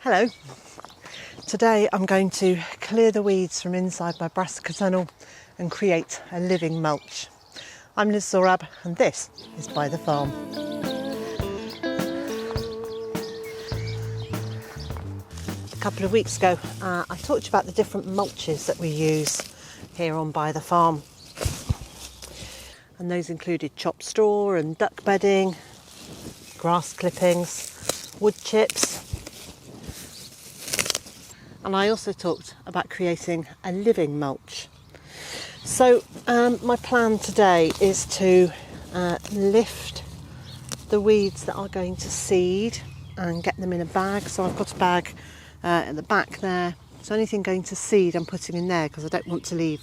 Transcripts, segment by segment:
Hello. Today I'm going to clear the weeds from inside my brassica tunnel and create a living mulch. I'm Zorab and this is Byther Farm. A couple of weeks ago I talked about the different mulches that we use here on Byther Farm. And those included chopped straw and duck bedding, grass clippings, wood chips. And I also talked about creating a living mulch. So my plan today is to lift the weeds that are going to seed and get them in a bag. So I've got a bag at the back there. So anything going to seed I'm putting in there because I don't want to leave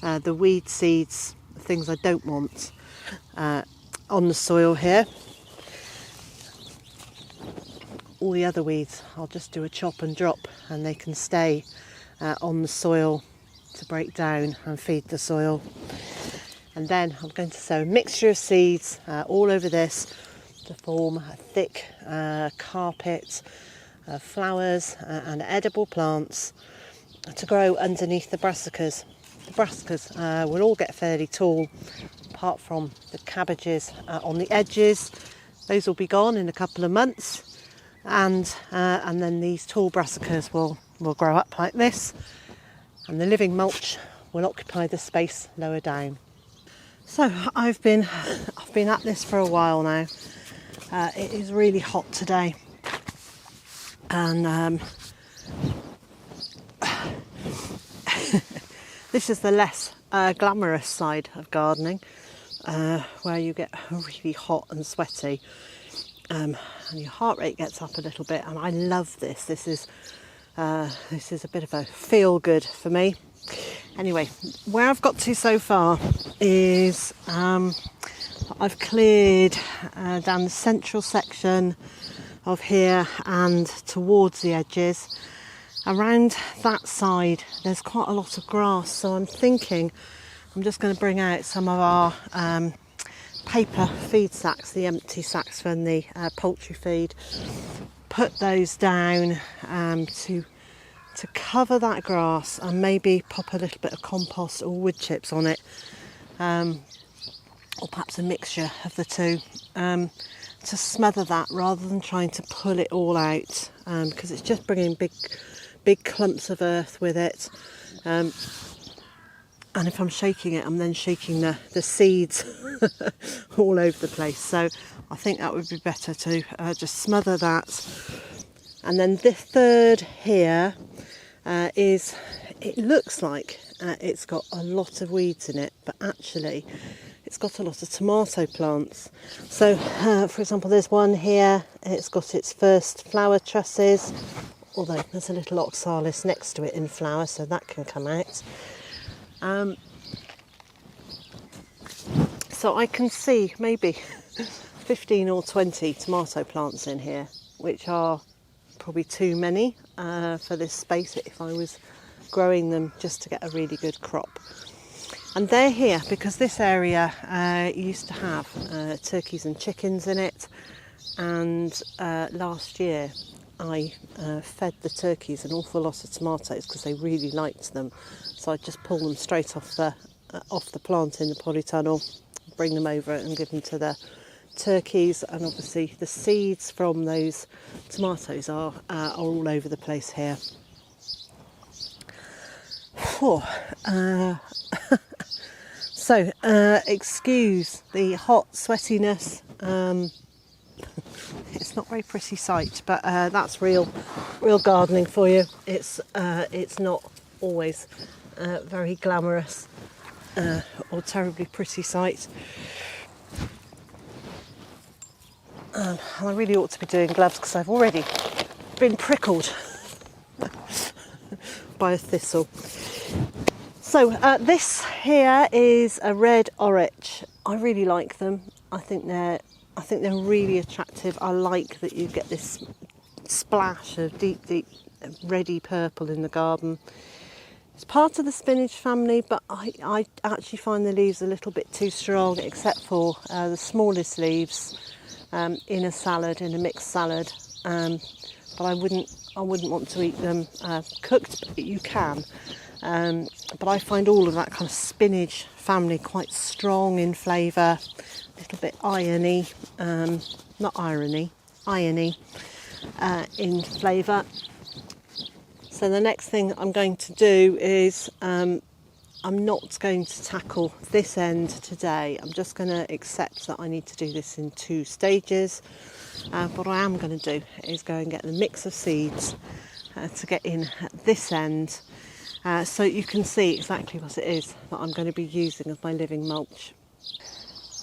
the weed seeds, the things I don't want, on the soil here. All the other weeds I'll just do a chop and drop and they can stay on the soil to break down and feed the soil. And then I'm going to sow a mixture of seeds all over this to form a thick carpet of flowers and edible plants to grow underneath the brassicas. The brassicas will all get fairly tall apart from the cabbages on the edges. Those will be gone in a couple of months. And then these tall brassicas will grow up like this, and the living mulch will occupy the space lower down. So I've been at this for a while now. It is really hot today, and this is the less glamorous side of gardening, where you get really hot and sweaty. And your heart rate gets up a little bit, and I love this. This is a bit of a feel good for me. Anyway, where I've got to so far is I've cleared down the central section of here and towards the edges. Around that side there's quite a lot of grass, so I'm thinking I'm just going to bring out some of our paper feed sacks, the empty sacks from the poultry feed, put those down to cover that grass, and maybe pop a little bit of compost or wood chips on it, or perhaps a mixture of the two, to smother that rather than trying to pull it all out, because it's just bringing big clumps of earth with it. And if I'm shaking it, I'm then shaking the seeds all over the place. So I think that would be better to just smother that. And then this third here it looks like it's got a lot of weeds in it, but actually it's got a lot of tomato plants. So for example, there's one here, it's got its first flower trusses, although there's a little oxalis next to it in flower, so that can come out. So I can see maybe 15 or 20 tomato plants in here, which are probably too many for this space if I was growing them just to get a really good crop. And they're here because this area used to have turkeys and chickens in it, and last year I fed the turkeys an awful lot of tomatoes because they really liked them. So I just pull them straight off the plant in the polytunnel, bring them over and give them to the turkeys. And obviously the seeds from those tomatoes are all over the place here. So excuse the hot sweatiness. It's not a very pretty sight, but that's real gardening for you. It's not always very glamorous or terribly pretty sight. And I really ought to be doing gloves because I've already been prickled by a thistle. So this here is a red orich. I really like them. I think they're really attractive. I like that you get this splash of deep reddy purple in the garden. It's part of the spinach family, but I actually find the leaves a little bit too strong, except for the smallest leaves in a salad, in a mixed salad. but I wouldn't want to eat them cooked. But you can, but I find all of that kind of spinach family quite strong in flavour, a little bit irony, not irony, irony in flavour. So the next thing I'm going to do is I'm not going to tackle this end today. I'm just going to accept that I need to do this in 2 stages. What I am going to do is go and get the mix of seeds to get in at this end, so you can see exactly what it is that I'm going to be using as my living mulch.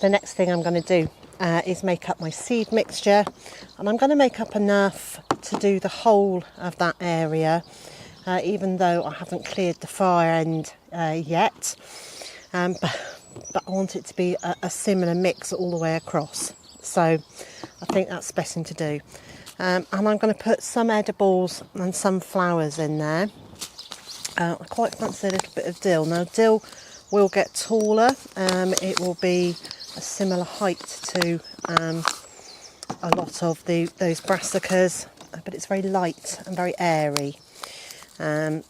The next thing I'm going to do is make up my seed mixture, and I'm going to make up enough to do the whole of that area, even though I haven't cleared the far end yet, but I want it to be a similar mix all the way across, so I think that's the best thing to do. And I'm going to put some edibles and some flowers in there. I quite fancy a little bit of dill. Now dill will get taller, it will be a similar height to a lot of those brassicas, but it's very light and very airy, so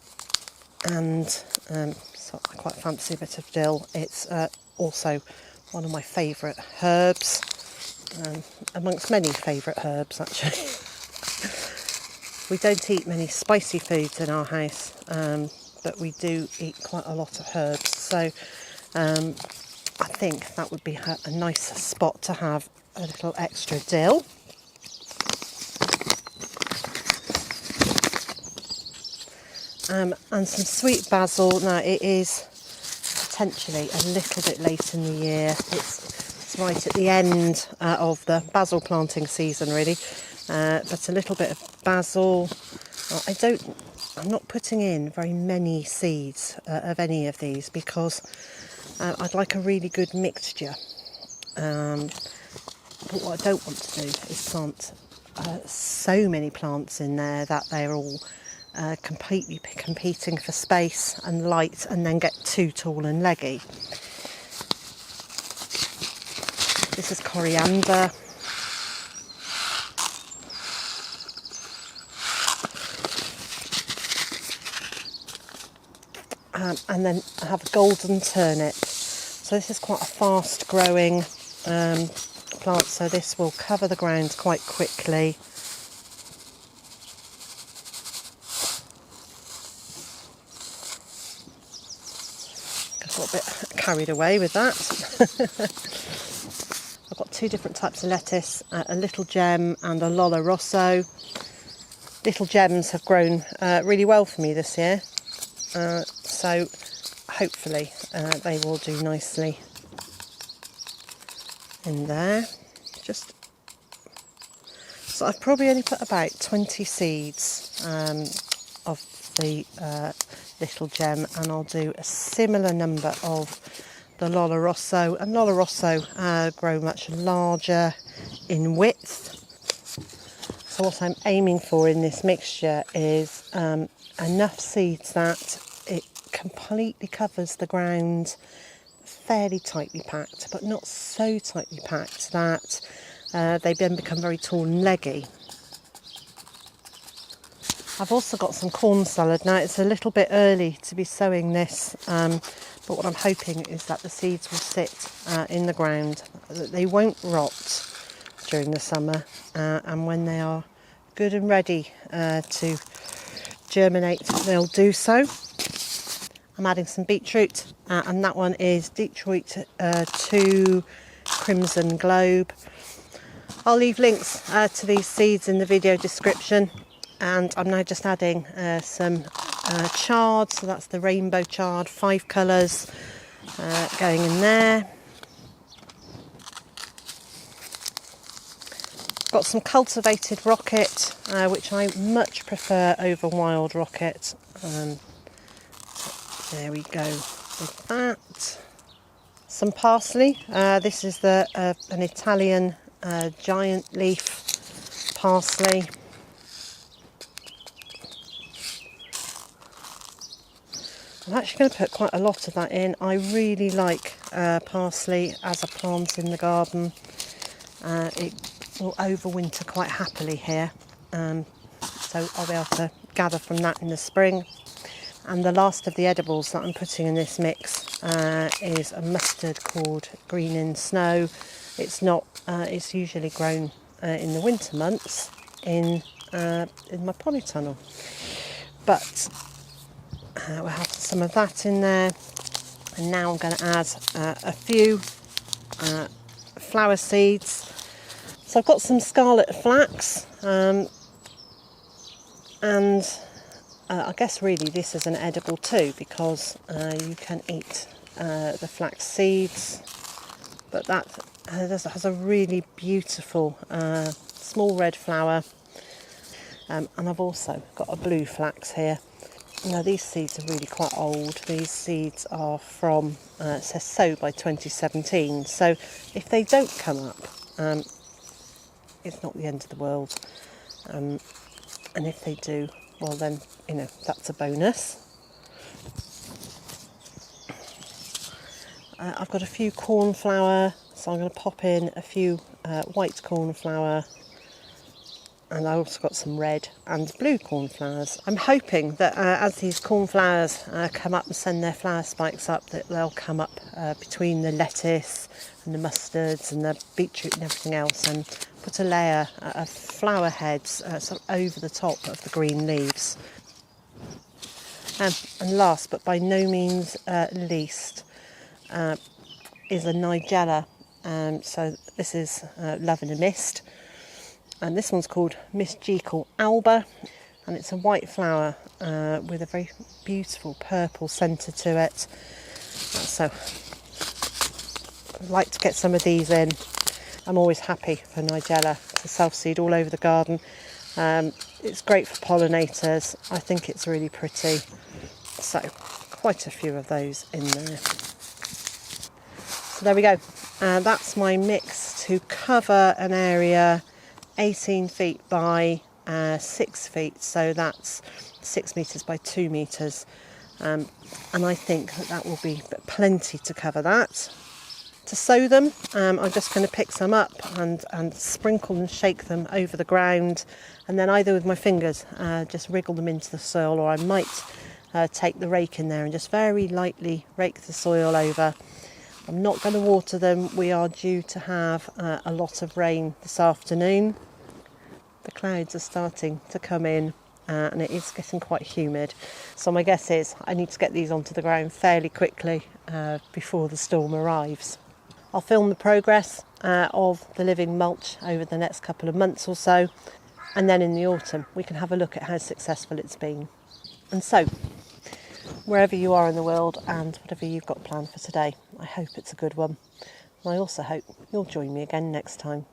I quite fancy a bit of dill. It's also one of my favourite herbs, amongst many favourite herbs actually. We don't eat many spicy foods in our house, but we do eat quite a lot of herbs, so I think that would be a nice spot to have a little extra dill. And some sweet basil. Now it is potentially a little bit late in the year. It's right at the end of the basil planting season really, but a little bit of basil. I'm not putting in very many seeds of any of these because I'd like a really good mixture. But what I don't want to do is plant so many plants in there that they're all completely competing for space and light and then get too tall and leggy. This is coriander. And then I have a golden turnip. So this is quite a fast growing plant, so this will cover the ground quite quickly. Got a little bit carried away with that. I've got 2 different types of lettuce, a little gem and a Lolla Rosso. Little gems have grown really well for me this year. So hopefully they will do nicely in there. So I've probably only put about 20 seeds of the little gem, and I'll do a similar number of the Lolla Rosso. And Lolla Rosso grow much larger in width. So what I'm aiming for in this mixture is enough seeds that it completely covers the ground, fairly tightly packed, but not so tightly packed that they then become very tall and leggy. I've also got some corn salad. Now it's a little bit early to be sowing this, but what I'm hoping is that the seeds will sit in the ground, that they won't rot during the summer, and when they are good and ready to germinate, they'll do so. I'm adding some beetroot, and that one is Detroit 2 Crimson Globe. I'll leave links to these seeds in the video description, and I'm now just adding some chard, so that's the rainbow chard, 5 colours going in there. Got some cultivated rocket, which I much prefer over wild rocket. There we go with that. Some parsley. This is an Italian giant leaf parsley. I'm actually going to put quite a lot of that in. I really like parsley as a plant in the garden. It will overwinter quite happily here. so I'll be able to gather from that in the spring. And the last of the edibles that I'm putting in this mix is a mustard called Green in Snow. It's not. It's usually grown in the winter months in my polytunnel, but we'll have some of that in there. And now I'm going to add a few flower seeds. So I've got some scarlet flax, and I guess really this is an edible too, because you can eat the flax seeds, but that has a really beautiful small red flower. And I've also got a blue flax here. Now these seeds are really quite old. These seeds are from, it says sow by 2017. So if they don't come up, it's not the end of the world. And if they do, well then, that's a bonus. I've got a few cornflower, so I'm going to pop in a few white cornflower. And I also got some red and blue cornflowers. I'm hoping that as these cornflowers come up and send their flower spikes up, that they'll come up between the lettuce and the mustards and the beetroot and everything else, and put a layer of flower heads sort of over the top of the green leaves. And last but by no means least is a nigella. So this is Love in a Mist. And this one's called Miss Jekyll Alba, and it's a white flower with a very beautiful purple centre to it. So I'd like to get some of these in. I'm always happy for nigella to self-seed all over the garden. It's great for pollinators. I think it's really pretty. So quite a few of those in there. So there we go. That's my mix to cover an area 18 feet by 6 feet, so that's 6 metres by 2 metres, and I think that will be plenty to cover that. To sow them, I'm just going to pick some up and sprinkle and shake them over the ground, and then either with my fingers just wriggle them into the soil, or I might take the rake in there and just very lightly rake the soil over. I'm not going to water them. We are due to have a lot of rain this afternoon. The clouds are starting to come in and it is getting quite humid. So my guess is I need to get these onto the ground fairly quickly before the storm arrives. I'll film the progress of the living mulch over the next couple of months or so, and then in the autumn we can have a look at how successful it's been. And so, wherever you are in the world and whatever you've got planned for today, I hope it's a good one. And I also hope you'll join me again next time.